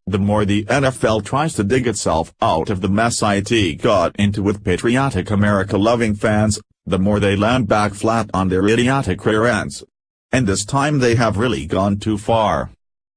The more the NFL tries to dig itself out of the mess it got into with patriotic America-loving fans, the more they land back flat on their idiotic rear ends. And this time they have really gone too far.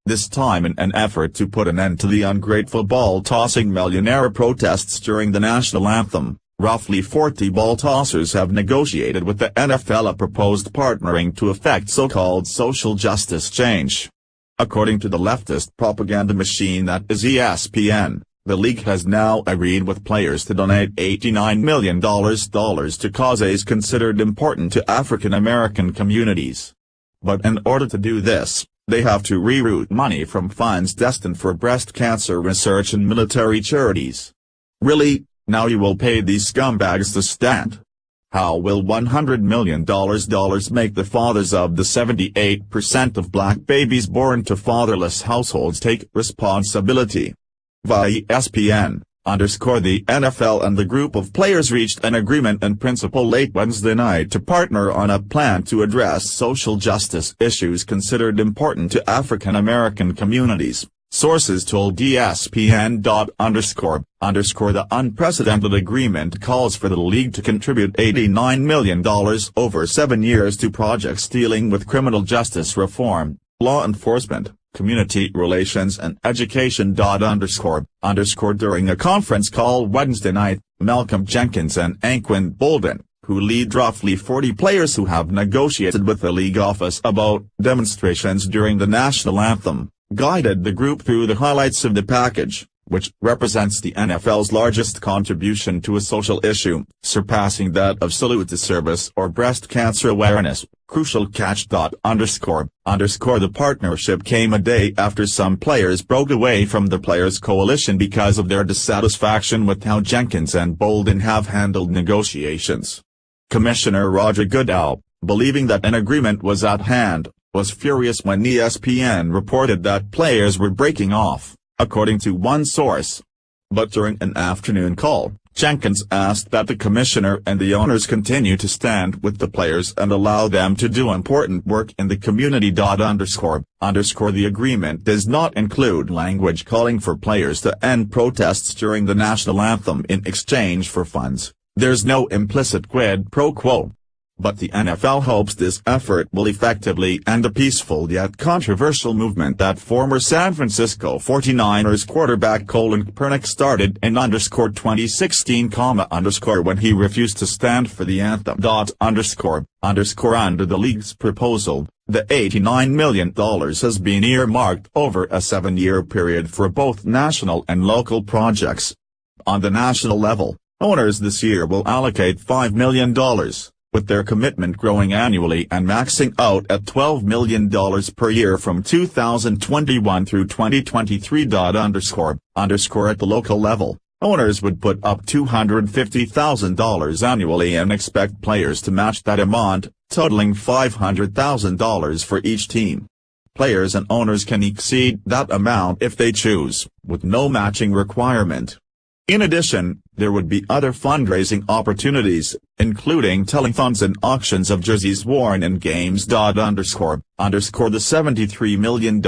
This time in an effort to put an end to the ungrateful ball-tossing millionaire protests during the national anthem, roughly 40 ball tossers have negotiated with the NFL a proposed partnering to effect so-called social justice change. According to the leftist propaganda machine that is ESPN, the league has now agreed with players to donate $89 million to causes considered important to African American communities. But in order to do this, they have to reroute money from funds destined for breast cancer research and military charities. Really, now you will pay these scumbags to stand? How will $100 million make the fathers of the 78% of black babies born to fatherless households take responsibility? Via ESPN, the NFL and the group of players reached an agreement in principle late Wednesday night to partner on a plan to address social justice issues considered important to African American communities. Sources told ESPN. The unprecedented agreement calls for the league to contribute $89 million over 7 years to projects dealing with criminal justice reform, law enforcement, community relations and education. During a conference call Wednesday night, Malcolm Jenkins and Anquan Boldin, who lead roughly 40 players who have negotiated with the league office about demonstrations during the national anthem, guided the group through the highlights of the package, which represents the NFL's largest contribution to a social issue, surpassing that of Salute to Service or breast cancer awareness. Crucial catch. The partnership came a day after some players broke away from the Players Coalition because of their dissatisfaction with how Jenkins and Boldin have handled negotiations. Commissioner Roger Goodell, believing that an agreement was at hand, was furious when ESPN reported that players were breaking off, according to one source. But during an afternoon call, Jenkins asked that the commissioner and the owners continue to stand with the players and allow them to do important work in the community. The agreement does not include language calling for players to end protests during the national anthem in exchange for funds. There's no implicit quid pro quo. But the NFL hopes this effort will effectively end the peaceful yet controversial movement that former San Francisco 49ers quarterback Colin Kaepernick started in 2016, when he refused to stand for the anthem. Under the league's proposal, the $89 million has been earmarked over a 7-year period for both national and local projects. On the national level, owners this year will allocate $5 million. With their commitment growing annually and maxing out at $12 million per year from 2021 through 2023. At the local level, owners would put up $250,000 annually and expect players to match that amount, totaling $500,000 for each team. Players and owners can exceed that amount if they choose, with no matching requirement. In addition, there would be other fundraising opportunities, including telethons and auctions of jerseys worn in games. The $73 million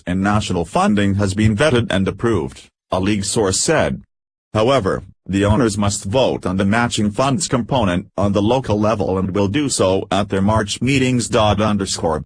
in national funding has been vetted and approved, a league source said. However, the owners must vote on the matching funds component on the local level and will do so at their March meetings. For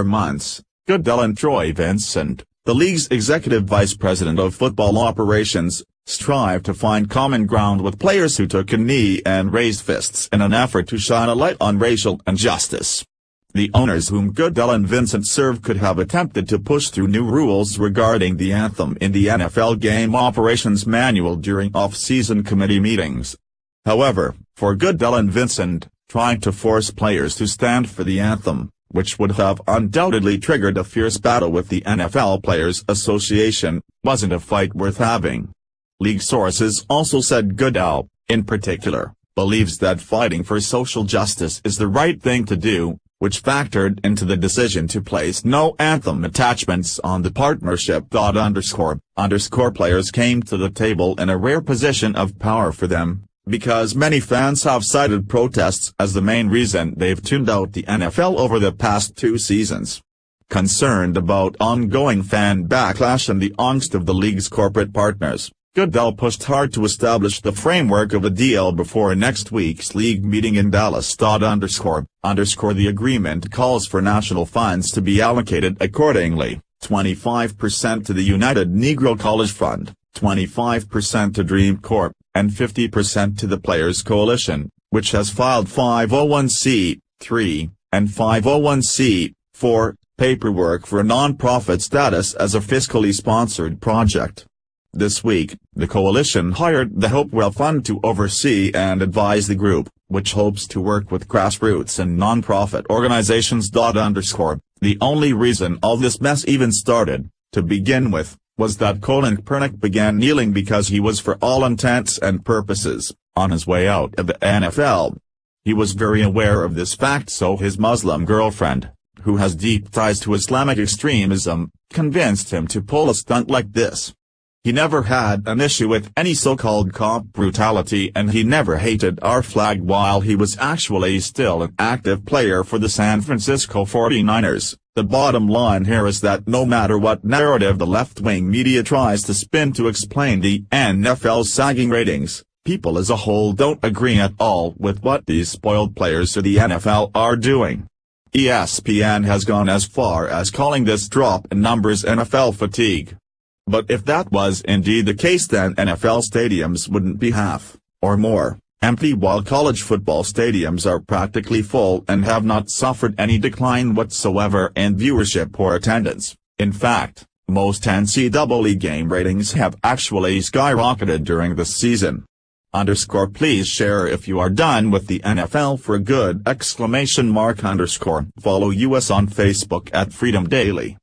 months, Goodell and Troy Vincent, the league's executive vice president of football operations, strive to find common ground with players who took a knee and raised fists in an effort to shine a light on racial injustice. The owners whom Goodell and Vincent served could have attempted to push through new rules regarding the anthem in the NFL game operations manual during off-season committee meetings. However, for Goodell and Vincent, trying to force players to stand for the anthem, which would have undoubtedly triggered a fierce battle with the NFL Players Association, wasn't a fight worth having. League sources also said Goodell, in particular, believes that fighting for social justice is the right thing to do, which factored into the decision to place no anthem attachments on the partnership. Players came to the table in a rare position of power for them, because many fans have cited protests as the main reason they've tuned out the NFL over the past 2 seasons. Concerned about ongoing fan backlash and the angst of the league's corporate partners, Goodell pushed hard to establish the framework of a deal before next week's league meeting in Dallas. The agreement calls for national funds to be allocated accordingly: 25% to the United Negro College Fund, 25% to Dream Corp., and 50% to the Players Coalition, which has filed 501c3 and 501c4 paperwork for non-profit status as a fiscally sponsored project. This week, the coalition hired the Hopewell Fund to oversee and advise the group, which hopes to work with grassroots and non-profit organizations. The only reason all this mess even started, to begin with, was that Colin Kaepernick began kneeling because he was, for all intents and purposes, on his way out of the NFL. He was very aware of this fact, so his Muslim girlfriend, who has deep ties to Islamic extremism, convinced him to pull a stunt like this. He never had an issue with any so-called cop brutality, and he never hated our flag while he was actually still an active player for the San Francisco 49ers. The bottom line here is that no matter what narrative the left-wing media tries to spin to explain the NFL's sagging ratings, people as a whole don't agree at all with what these spoiled players of the NFL are doing. ESPN has gone as far as calling this drop in numbers NFL fatigue. But if that was indeed the case, then NFL stadiums wouldn't be half, or more, empty, while college football stadiums are practically full and have not suffered any decline whatsoever in viewership or attendance. In fact, most NCAA game ratings have actually skyrocketed during this season. Please share if you are done with the NFL for good! Follow us on Facebook at Freedom Daily.